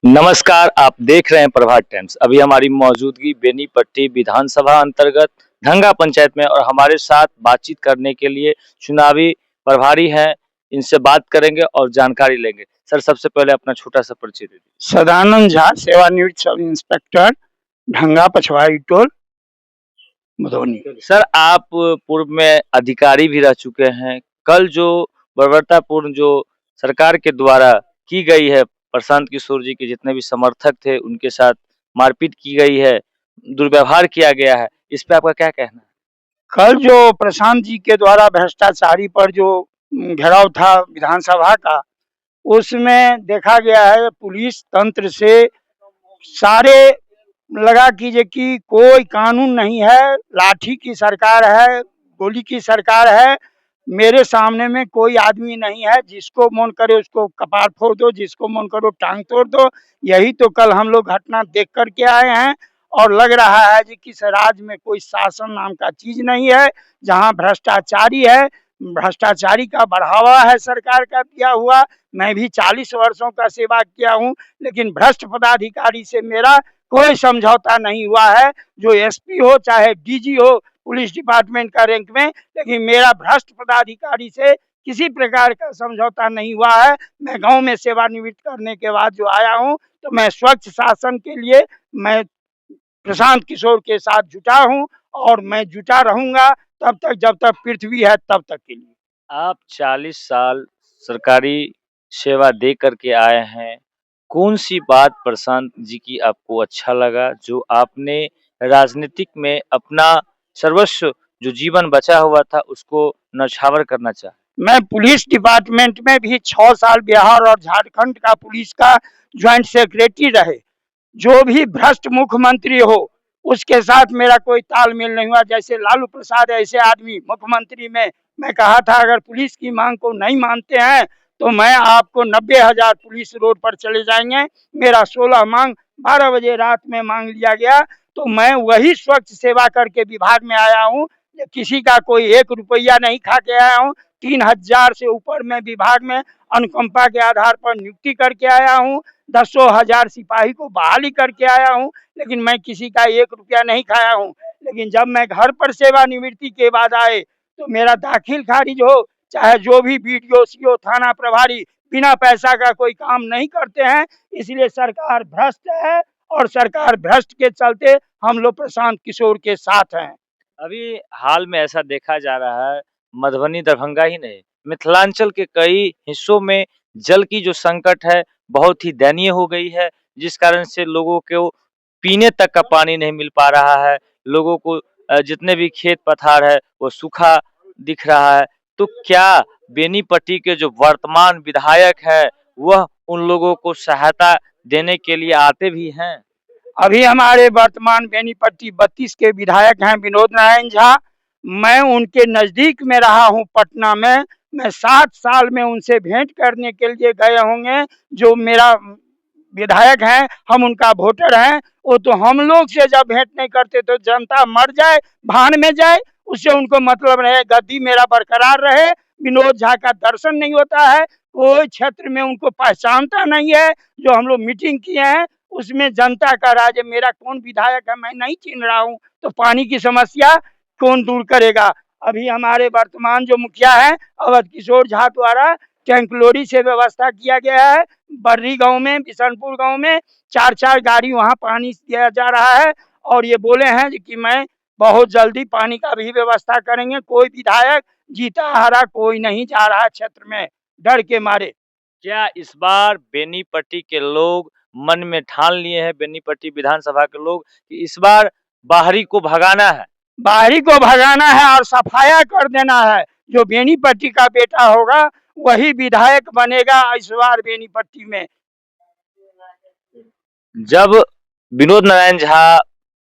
नमस्कार, आप देख रहे हैं प्रभात टाइम्स। अभी हमारी मौजूदगी बेनीपट्टी विधानसभा अंतर्गत ढंगा पंचायत में और हमारे साथ बातचीत करने के लिए चुनावी प्रभारी हैं। इनसे बात करेंगे और जानकारी लेंगे। सर, सबसे पहले अपना छोटा सा परिचय दे दीजिए। सदानंद झा, सेवानिवृत्त सब इंस्पेक्टर, ढंगा पछवाड़ी टोल, भदोनी। सर, आप पूर्व में अधिकारी भी रह चुके हैं। कल जो बर्बरतापूर्ण जो सरकार के द्वारा की गई है, प्रशांत किशोर जी के जितने भी समर्थक थे उनके साथ मारपीट की गई है, दुर्व्यवहार किया गया है, इस पे आपका क्या कहना है? कल जो प्रशांत जी के द्वारा भ्रष्टाचारी पर जो घेराव था विधानसभा का, उसमें देखा गया है पुलिस तंत्र से सारे लगा कीजिए कि कोई कानून नहीं है, लाठी की सरकार है, गोली की सरकार है। मेरे सामने में कोई आदमी नहीं है, जिसको मन करे उसको कपार फोड़ दो, जिसको मन करो टांग तोड़ दो। यही तो कल हम लोग घटना देख कर के आए हैं और लग रहा है जी किस राज्य में कोई शासन नाम का चीज नहीं है, जहां भ्रष्टाचारी है, भ्रष्टाचारी का बढ़ावा है सरकार का दिया हुआ। मैं भी 40 वर्षों का सेवा किया हूं, लेकिन भ्रष्ट पदाधिकारी से मेरा कोई समझौता नहीं हुआ है, जो एसपी हो चाहे डीजी हो पुलिस डिपार्टमेंट का रैंक में, लेकिन मेरा भ्रष्ट पदाधिकारी से किसी प्रकार का समझौता नहीं हुआ है। मैं गांव में सेवानिवृत्त करने के बाद जो आया हूं, तो मैं स्वच्छ शासन के लिए मैं प्रशांत किशोर के साथ जुटा हूं और मैं जुटा रहूंगा तब तक जब तक पृथ्वी है तब तक के लिए। आप 40 साल सरकारी सेवा दे करके आए हैं। कौन सी बात प्रशांत जी की आपको अच्छा लगा जो आपने राजनीतिक में अपना सर्वस्व जो जीवन बचा हुआ था उसको न्यौछावर करना चाहे? मैं पुलिस डिपार्टमेंट में भी 6 साल बिहार और झारखंड का पुलिस का ज्वाइंट सेक्रेटरी रहे। जो भी भ्रष्ट मुख्यमंत्री हो उसके साथ मेरा कोई तालमेल नहीं हुआ। जैसे लालू प्रसाद ऐसे आदमी मुख्यमंत्री में मैं कहा था अगर पुलिस की मांग को नहीं मानते हैं तो मैं आपको 90,000 पुलिस रोड पर चले जाएंगे। मेरा 16 मांग 12 बजे रात में मांग लिया गया, तो मैं वही स्वच्छ सेवा करके विभाग में आया हूँ। किसी का कोई 1 रुपया नहीं खा के आया हूँ। 3,000 से ऊपर मैं विभाग में अनुकंपा के आधार पर नियुक्ति करके आया हूँ। 10,000 सिपाही को बहाली करके आया हूँ, लेकिन मैं किसी का 1 रुपया नहीं खाया हूँ। लेकिन जब मैं घर पर सेवानिवृत्ति के बाद आए तो मेरा दाखिल खारिज हो, चाहे जो भी बीडीओ सीओ थाना प्रभारी बिना पैसा का कोई काम नहीं करते हैं। इसलिए सरकार भ्रष्ट है और सरकार भ्रष्ट के चलते हम लोग प्रशांत किशोर के साथ हैं। अभी हाल में ऐसा देखा जा रहा है, मधुबनी दरभंगा ही नहीं, मिथिलांचल के कई हिस्सों में जल की जो संकट है बहुत ही दयनीय हो गई है, जिस कारण से लोगों को पीने तक का पानी नहीं मिल पा रहा है। लोगों को जितने भी खेत पथार है वो सूखा दिख रहा है। तो क्या बेनीपट्टी के जो वर्तमान विधायक है वह उन लोगों को सहायता देने के लिए आते भी हैं? अभी हमारे वर्तमान बेनीपट्टी 32 के विधायक हैं विनोद नारायण झा। मैं उनके नजदीक में रहा हूं पटना में। मैं 7 साल में उनसे भेंट करने के लिए गए होंगे। जो मेरा विधायक हैं, हम उनका वोटर हैं। वो तो हम लोग से जब भेंट नहीं करते तो जनता मर जाए, भान में जाए, उससे उनको मतलब रहे, गद्दी मेरा बरकरार रहे। विनोद झा का दर्शन नहीं होता है, कोई क्षेत्र में उनको पहचानता नहीं है। जो हम लोग मीटिंग किए हैं उसमें जनता का राज है। मेरा कौन विधायक है मैं नहीं चिन्ह रहा हूँ, तो पानी की समस्या कौन दूर करेगा। अभी हमारे वर्तमान जो मुखिया है अवध किशोर झा द्वारा टैंकलोरी से व्यवस्था किया गया है। बर्री गांव में, बिशनपुर गांव में 4-4 गाड़ी वहां पानी दिया जा रहा है और ये बोले हैं कि मैं बहुत जल्दी पानी का भी व्यवस्था करेंगे। कोई विधायक जीता हारा कोई नहीं जा रहा क्षेत्र में डर के मारे। क्या इस बार बेनीपट्टी के लोग मन में ठान लिए हैं, बेनीपट्टी विधानसभा के लोग, कि इस बार बाहरी को भगाना है? बाहरी को भगाना है और सफाया कर देना है। जो बेनीपट्टी का बेटा होगा वही विधायक बनेगा इस बार बेनीपट्टी में। जब विनोद नारायण झा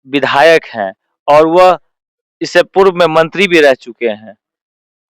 विधायक हैं और वह इससे पूर्व में मंत्री भी रह चुके हैं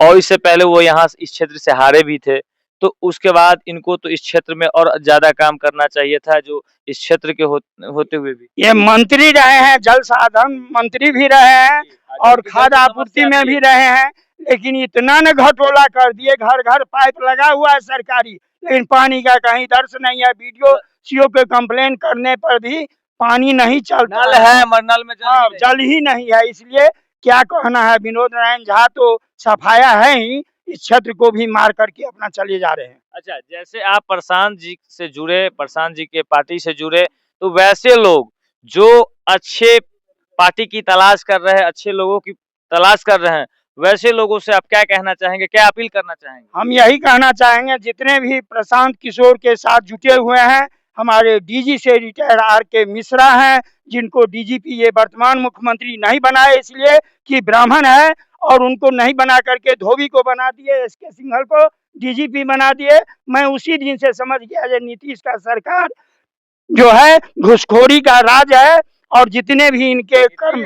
और इससे पहले वो यहाँ इस क्षेत्र से हारे भी थे, तो उसके बाद इनको तो इस क्षेत्र में और ज्यादा काम करना चाहिए था जो इस क्षेत्र के होते हुए भी। ये मंत्री रहे हैं, जल साधन मंत्री भी रहे हैं और खाद्य आपूर्ति में भी रहे हैं, लेकिन इतना न घटोला कर दिए। घर घर पाइप लगा हुआ है सरकारी, लेकिन पानी का कहीं दर्श नहीं है। वीडियो सीओ के कंप्लेन करने पर भी पानी नहीं चलता नल है मगर नल में हाँ, जल ही नहीं है। इसलिए क्या कहना है, विनोद नारायण झा तो सफाया है ही, इस क्षेत्र को भी मार करके अपना चले जा रहे हैं। अच्छा, जैसे आप प्रशांत जी से जुड़े, प्रशांत जी के पार्टी से जुड़े, तो वैसे लोग जो अच्छे पार्टी की तलाश कर रहे हैं, अच्छे लोगों की तलाश कर रहे हैं, वैसे लोगों से आप क्या कहना चाहेंगे, क्या अपील करना चाहेंगे? हम यही कहना चाहेंगे, जितने भी प्रशांत किशोर के साथ जुटे हुए हैं, हमारे डीजी से रिटायर्ड आर.के. मिश्रा हैं, जिनको डीजीपी ये वर्तमान मुख्यमंत्री नहीं बनाए इसलिए कि ब्राह्मण है, और उनको नहीं बना करके धोबी को बना दिए, एस.के. सिंघल को डीजीपी बना दिए। मैं उसी दिन से समझ गया ये नीतीश का सरकार जो है घुसखोरी का राज है, और जितने भी इनके कर्म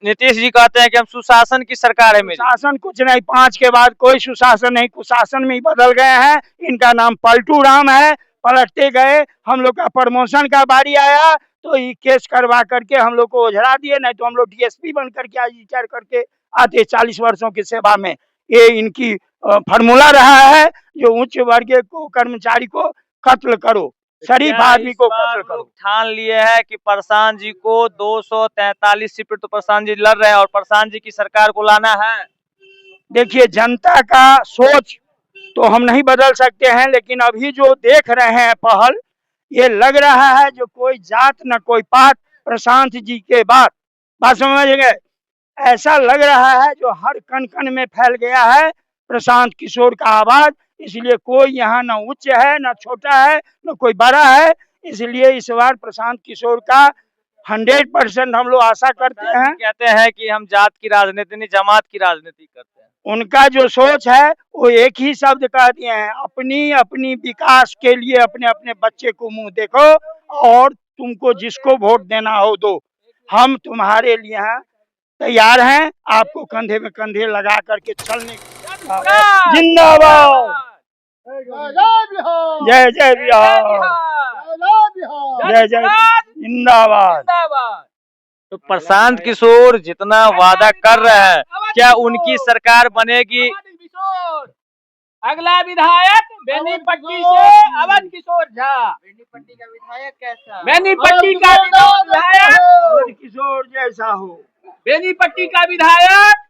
नीतीश जी कहते हैं कि हम सुशासन की सरकार है मेरी। शासन कुछ नहीं, 5 के बाद कोई सुशासन नहीं, कुशासन में ही बदल गए हैं। इनका नाम पलटू राम है, पलटते गए। हम लोग का प्रमोशन का बारी आया तो ये केस करवा करके हम लोग को ओझरा दिए, नहीं तो हम लोग डीएसपी बन करके आज रिटायर करके आते 40 वर्षों की सेवा में। ये इनकी फार्मूला रहा है, जो उच्च वर्गीय को कर्मचारी को कत्ल करो, शरीफ आदमी को कत्ल करो। ठान लिए हैं कि प्रशांत जी को 243 सीट पर तो प्रशांत जी लड़ रहे हैं और प्रशांत जी की सरकार को लाना है। देखिए, जनता का सोच तो हम नहीं बदल सकते हैं, लेकिन अभी जो देख रहे हैं पहल, ये लग रहा है जो कोई जात न कोई पात प्रशांत जी के बाद, बात समझ गए, ऐसा लग रहा है जो हर कण कण में फैल गया है प्रशांत किशोर का आवाज। इसलिए कोई यहाँ न उच्च है न छोटा है न कोई बड़ा है। इसलिए इस बार प्रशांत किशोर का 100% हम लोग आशा करते हैं। कहते हैं कि हम जात की राजनीति नहीं, जमात की राजनीति करते हैं। उनका जो सोच है वो एक ही शब्द कह दिए हैं, अपनी अपनी विकास के लिए अपने अपने बच्चे को मुंह देखो, और तुमको जिसको वोट देना हो दो, हम तुम्हारे लिए हैं, तैयार हैं आपको कंधे में कंधे लगा करके चलने। जिंदाबाद, जय जय बिहार, जय जय जिंदाबाद। तो प्रशांत किशोर जितना वादा कर रहे हैं, क्या उनकी सरकार बनेगी? अगला विधायक बेनीपट्टी से अवध किशोर झा। बेनीपट्टी का विधायक कैसा? बेनीपट्टी का विधायक किशोर जैसा हो। बेनीपट्टी का विधायक